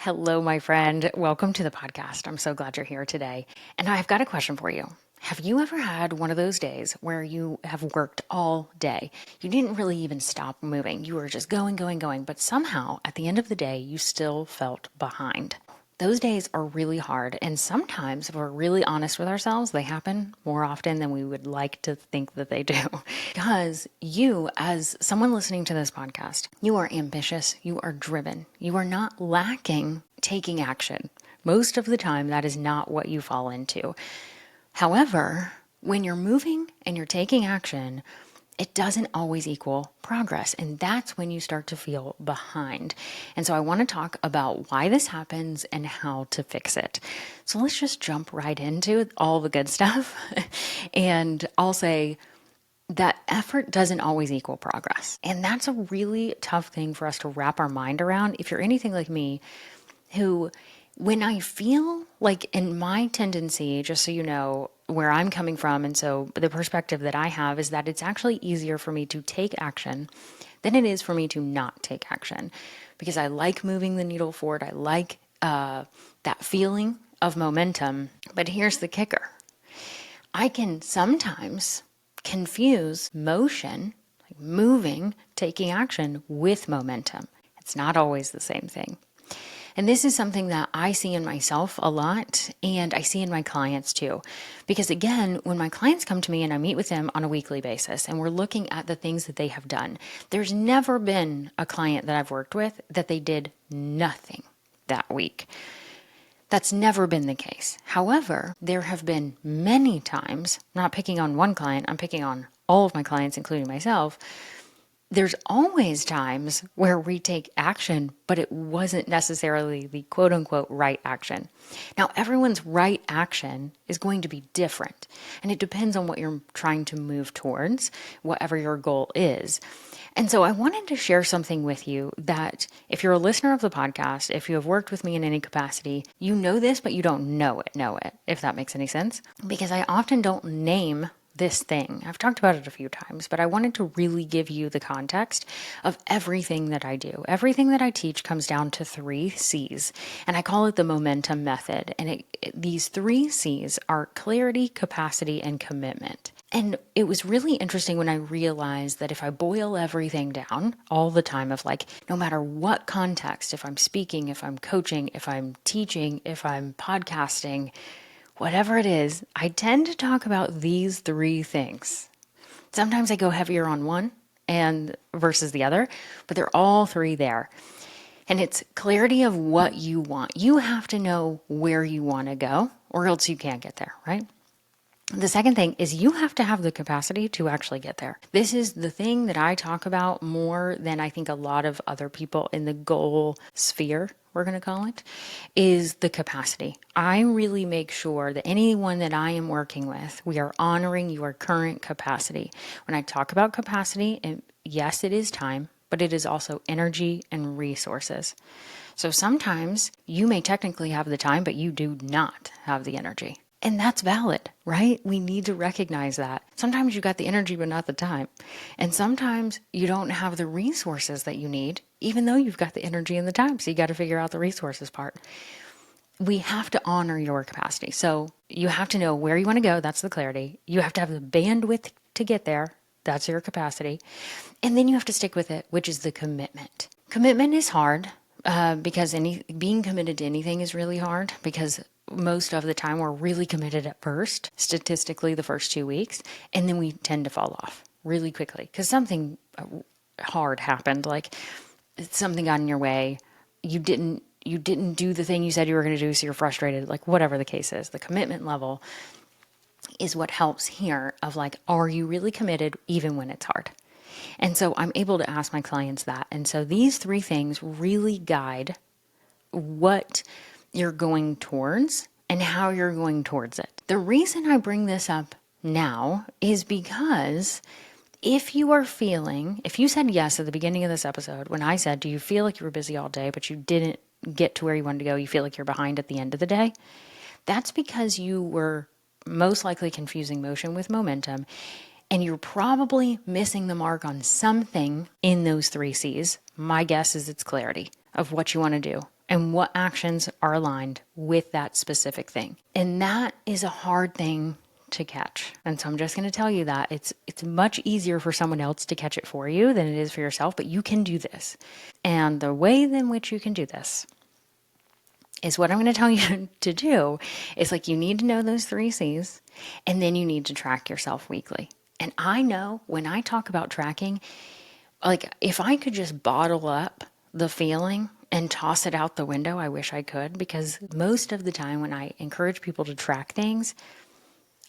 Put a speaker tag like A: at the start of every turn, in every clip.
A: Hello, my friend. Welcome to the podcast. I'm so glad you're here today. And I've got a question for you. Have you ever had one of those days where you have worked all day? You didn't really even stop moving. You were just going, but somehow at the end of the day, you still felt behind. Those days are really hard, and sometimes, if we're really honest with ourselves, they happen more often than we would like to think that they do. Because you, as someone listening to this podcast, you are ambitious, you are driven, you are not lacking taking action. Most of the time, that is not what you fall into. However, when you're moving and you're taking action, it doesn't always equal progress. And that's when you start to feel behind. And so I want to talk about why this happens and how to fix it. So let's just jump right into all the good stuff. And I'll say that effort doesn't always equal progress. And that's a really tough thing for us to wrap our mind around. If you're anything like me, who, when I feel like in my tendency, just so you know where I'm coming from, and so the perspective that I have is that it's actually easier for me to take action than it is for me to not take action, because I like moving the needle forward. I like that feeling of momentum. But here's the kicker. I can sometimes confuse motion, like moving, taking action, with momentum. It's not always the same thing. And this is something that I see in myself a lot, and I see in my clients too. Because again, when my clients come to me and I meet with them on a weekly basis and we're looking at the things that they have done, there's never been a client that I've worked with that they did nothing that week. That's never been the case. However, there have been many times, not picking on one client, I'm picking on all of my clients, including myself. There's always times where we take action, but it wasn't necessarily the quote unquote right action. Now, everyone's right action is going to be different, and it depends on what you're trying to move towards, whatever your goal is. And so I wanted to share something with you that if you're a listener of the podcast, if you have worked with me in any capacity, you know this, but you don't know it, if that makes any sense. Because I often don't name this thing. I've talked about it a few times, but I wanted to really give you the context of everything that I do. Everything that I teach comes down to 3 C's, and I call it the momentum method. And these 3 C's are clarity, capacity, and commitment. And it was really interesting when I realized that if I boil everything down all the time, of like, no matter what context, if I'm speaking, if I'm coaching, if I'm teaching, if I'm podcasting, whatever it is, I tend to talk about these 3 things. Sometimes I go heavier on one and versus the other, but they're all 3 there. And it's clarity of what you want. You have to know where you want to go, or else you can't get there, right? The second thing is you have to have the capacity to actually get there. This is the thing that I talk about more than I think a lot of other people in the goal sphere, we're going to call it, is the capacity. I really make sure that anyone that I am working with, we are honoring your current capacity. When I talk about capacity, yes, it is time, but it is also energy and resources. So sometimes you may technically have the time, but you do not have the energy. And that's valid, right? We need to recognize that. Sometimes you got the energy, but not the time. And sometimes you don't have the resources that you need, even though you've got the energy and the time. So you got to figure out the resources part. We have to honor your capacity. So you have to know where you want to go. That's the clarity. You have to have the bandwidth to get there. That's your capacity. And then you have to stick with it, which is the commitment. Commitment is hard because being committed to anything is really hard, because most of the time we're really committed at first, statistically the first 2 weeks, and then we tend to fall off really quickly because something hard happened, like something got in your way. You didn't do the thing you said you were going to do, so you're frustrated, like whatever the case is. The commitment level is what helps here, of like, are you really committed even when it's hard? And so I'm able to ask my clients that. And so these 3 things really guide what you're going towards and how you're going towards it. The reason I bring this up now is because if you said yes at the beginning of this episode, when I said, do you feel like you were busy all day, but you didn't get to where you wanted to go, you feel like you're behind at the end of the day, that's because you were most likely confusing motion with momentum, and you're probably missing the mark on something in those 3 C's. My guess is it's clarity of what you want to do. and what actions are aligned with that specific thing. And that is a hard thing to catch. And so I'm just going to tell you that it's much easier for someone else to catch it for you than it is for yourself, but you can do this. And the way in which you can do this is what I'm going to tell you to do is like you need to know those 3 C's, and then you need to track yourself weekly. And I know when I talk about tracking, like if I could just bottle up the feeling and toss it out the window, I wish I could, because most of the time when I encourage people to track things,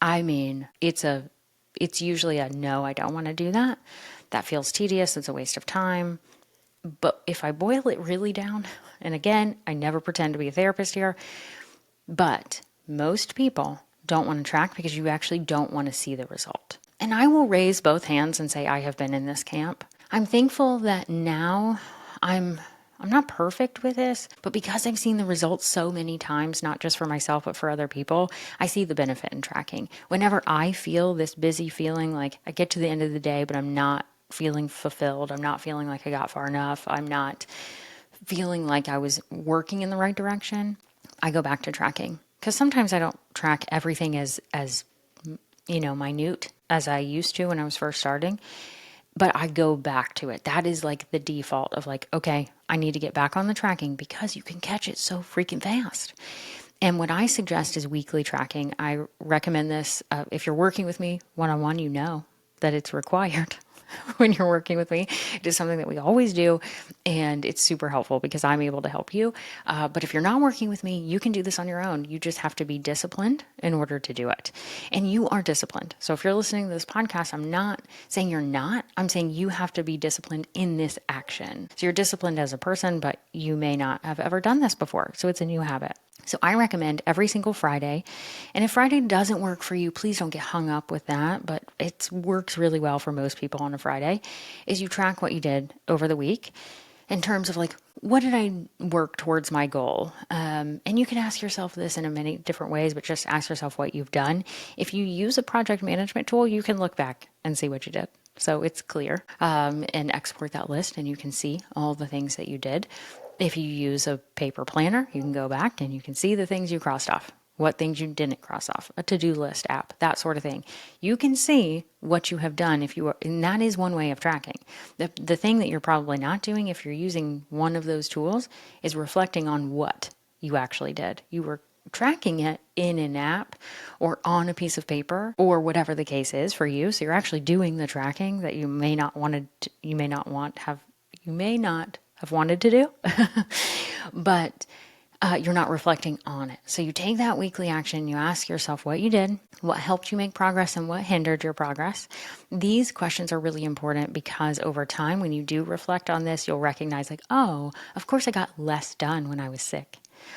A: I mean, it's usually a no, I don't want to do that. That feels tedious. It's a waste of time. But if I boil it really down, and again, I never pretend to be a therapist here, but most people don't want to track because you actually don't want to see the result. And I will raise both hands and say I have been in this camp. I'm thankful that now I'm not perfect with this, but because I've seen the results so many times, not just for myself, but for other people, I see the benefit in tracking. Whenever I feel this busy feeling, like I get to the end of the day, but I'm not feeling fulfilled, I'm not feeling like I got far enough, I'm not feeling like I was working in the right direction, I go back to tracking. Because sometimes I don't track everything as minute as I used to when I was first starting. But I go back to it. That is like the default of like, okay, I need to get back on the tracking because you can catch it so freaking fast. And what I suggest is weekly tracking. I recommend this. If you're working with me one-on-one, you know that it's required. When you're working with me, it is something that we always do, and it's super helpful because I'm able to help you. But if you're not working with me, you can do this on your own. You just have to be disciplined in order to do it. And you are disciplined. So if you're listening to this podcast, I'm not saying you're not. I'm saying you have to be disciplined in this action. So you're disciplined as a person, but you may not have ever done this before. So it's a new habit. So I recommend every single Friday. And if Friday doesn't work for you, please don't get hung up with that. But it works really well for most people on a Friday, is you track what you did over the week in terms of like, what did I work towards my goal? And you can ask yourself this in many different ways, but just ask yourself what you've done. If you use a project management tool, you can look back and see what you did. So it's clear, and export that list and you can see all the things that you did. If you use a paper planner, you can go back and you can see the things you crossed off, what things you didn't cross off, a to-do list app, that sort of thing. You can see what you have done and that is one way of tracking. The thing that you're probably not doing if you're using one of those tools is reflecting on what you actually did. You were tracking it in an app or on a piece of paper or whatever the case is for you. So you're actually doing the tracking that you may not have wanted to do, but you're not reflecting on it. So you take that weekly action, you ask yourself what you did, what helped you make progress, and what hindered your progress. These questions are really important because over time, when you do reflect on this, you'll recognize like, oh, of course I got less done when I was sick.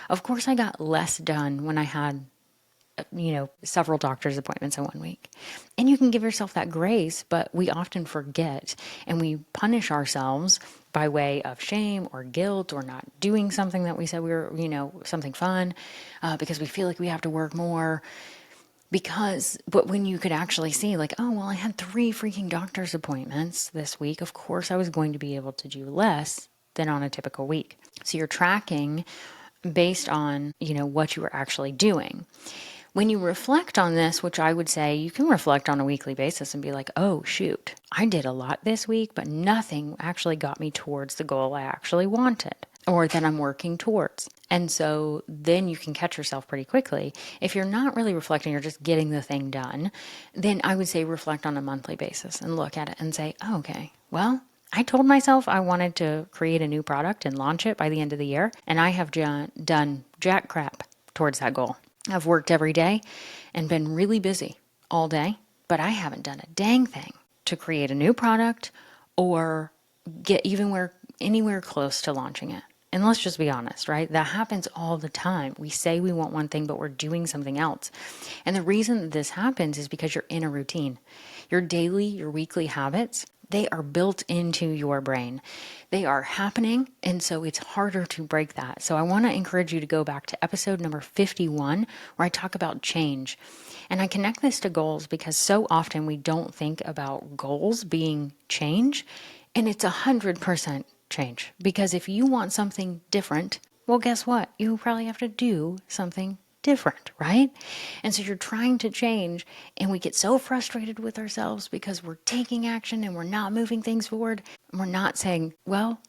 A: Of course I got less done when I had several doctor's appointments in 1 week. And you can give yourself that grace, but we often forget and we punish ourselves by way of shame or guilt or not doing something that we said we were, something fun, because we feel like we have to work more. But when you could actually see like, oh, well, I had 3 freaking doctor's appointments this week. Of course I was going to be able to do less than on a typical week. So you're tracking based on, what you were actually doing. When you reflect on this, which I would say you can reflect on a weekly basis and be like, oh, shoot, I did a lot this week, but nothing actually got me towards the goal I actually wanted or that I'm working towards. And so then you can catch yourself pretty quickly. If you're not really reflecting, you're just getting the thing done, then I would say reflect on a monthly basis and look at it and say, oh, okay, well, I told myself I wanted to create a new product and launch it by the end of the year, and I have done jack crap towards that goal. I've worked every day and been really busy all day, but I haven't done a dang thing to create a new product or get anywhere close to launching it. And let's just be honest, right? That happens all the time. We say we want one thing, but we're doing something else. And the reason that this happens is because you're in a routine. Your daily, your weekly habits, they are built into your brain. They are happening, and so it's harder to break that. So I want to encourage you to go back to episode number 51, where I talk about change. And I connect this to goals because so often we don't think about goals being change, and it's 100% change. Because if you want something different, Well, guess what? You probably have to do something different, right? And so you're trying to change, and we get so frustrated with ourselves because we're taking action and we're not moving things forward. And we're not saying, well,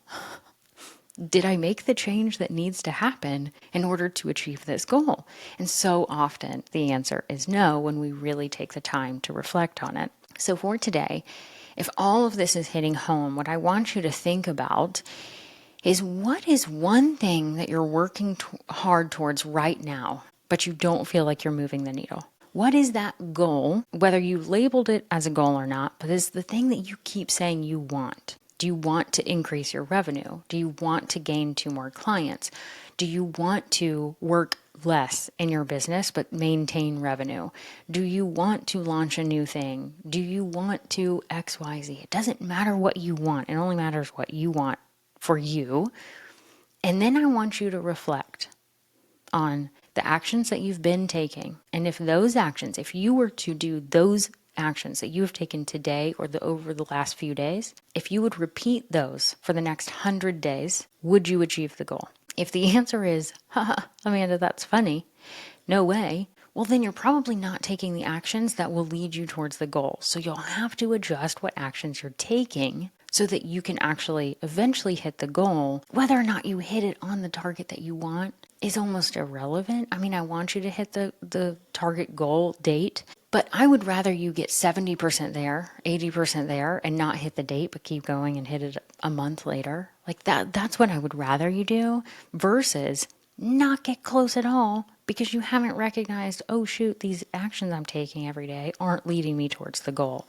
A: did I make the change that needs to happen in order to achieve this goal? And so often the answer is no when we really take the time to reflect on it. So for today, if all of this is hitting home, what I want you to think about is, what is one thing that you're working hard towards right now, but you don't feel like you're moving the needle? What is that goal, whether you labeled it as a goal or not, but is the thing that you keep saying you want? Do you want to increase your revenue? Do you want to gain 2 more clients? Do you want to work less in your business but maintain revenue? Do you want to launch a new thing? Do you want to XYZ? It doesn't matter what you want. It only matters what you want for you. And then I want you to reflect on the actions that you've been taking. And if those actions, if you were to do those actions that you have taken today or over the last few days, if you would repeat those for the next 100 days, would you achieve the goal? If the answer is, haha, Amanda, that's funny, no way, well, then you're probably not taking the actions that will lead you towards the goal. So you'll have to adjust what actions you're taking so that you can actually eventually hit the goal. Whether or not you hit it on the target that you want is almost irrelevant. I mean, I want you to hit the target goal date, but I would rather you get 70% there, 80% there, and not hit the date, but keep going and hit it a month later. Like that's what I would rather you do, versus not get close at all because you haven't recognized, oh shoot, these actions I'm taking every day aren't leading me towards the goal.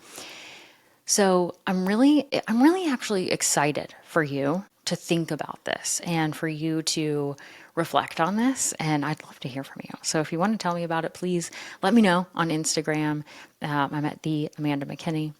A: So I'm really actually excited for you to think about this and for you to reflect on this. And I'd love to hear from you. So if you want to tell me about it, please let me know on Instagram. I'm at the Amanda McKinney.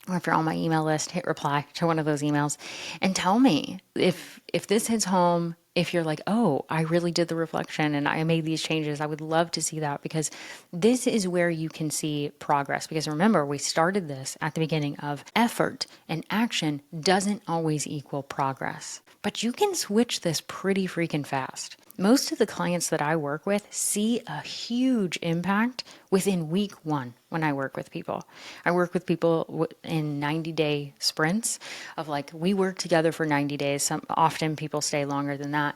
A: Or if you're on my email list, hit reply to one of those emails and tell me if this hits home, if you're like, oh, I really did the reflection and I made these changes. I would love to see that, because this is where you can see progress. Because remember, we started this at the beginning of effort, and action doesn't always equal progress. But you can switch this pretty freaking fast. Most of the clients that I work with see a huge impact within week 1 when I work with people. I work with people in 90-day sprints of, like, we work together for 90 days. Often people stay longer than that.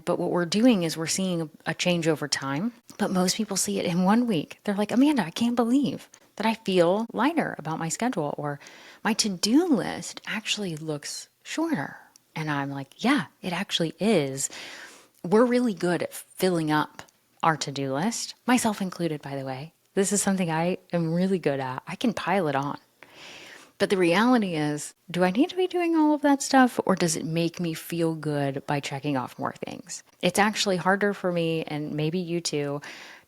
A: But what we're doing is we're seeing a change over time, but most people see it in 1 week. They're like, Amanda, I can't believe that I feel lighter about my schedule, or my to-do list actually looks shorter. And I'm like, yeah, it actually is. We're really good at filling up our to-do list, myself included, by the way. This is something I am really good at. I can pile it on. But the reality is, do I need to be doing all of that stuff, or does it make me feel good by checking off more things? It's actually harder for me, and maybe you too,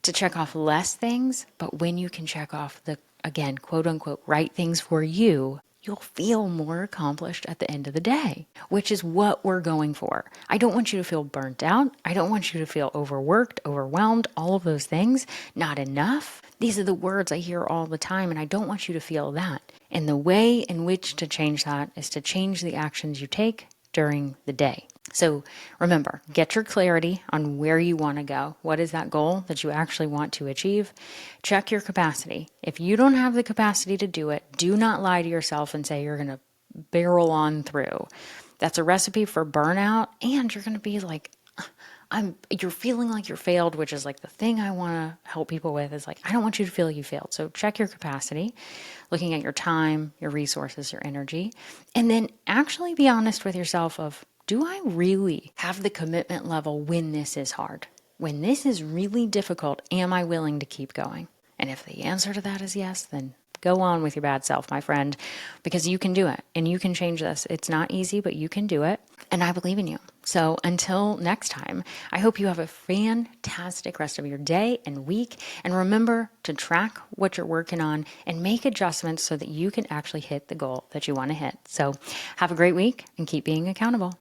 A: to check off less things. But when you can check off the, again, quote unquote, right things for you, you'll feel more accomplished at the end of the day, which is what we're going for. I don't want you to feel burnt out. I don't want you to feel overworked, overwhelmed, all of those things, not enough. These are the words I hear all the time, and I don't want you to feel that. And the way in which to change that is to change the actions you take during the day. So remember, get your clarity on where you want to go. What is that goal that you actually want to achieve? Check your capacity. If you don't have the capacity to do it, do not lie to yourself and say you're going to barrel on through. That's a recipe for burnout, and you're going to be like, you're feeling like you're failed, which is like the thing I want to help people with, is like, I don't want you to feel you failed. So check your capacity, looking at your time, your resources, your energy, and then actually be honest with yourself of, do I really have the commitment level when this is hard? When this is really difficult, am I willing to keep going? And if the answer to that is yes, then go on with your bad self, my friend, because you can do it and you can change this. It's not easy, but you can do it. And I believe in you. So until next time, I hope you have a fantastic rest of your day and week. And remember to track what you're working on and make adjustments so that you can actually hit the goal that you want to hit. So have a great week and keep being accountable.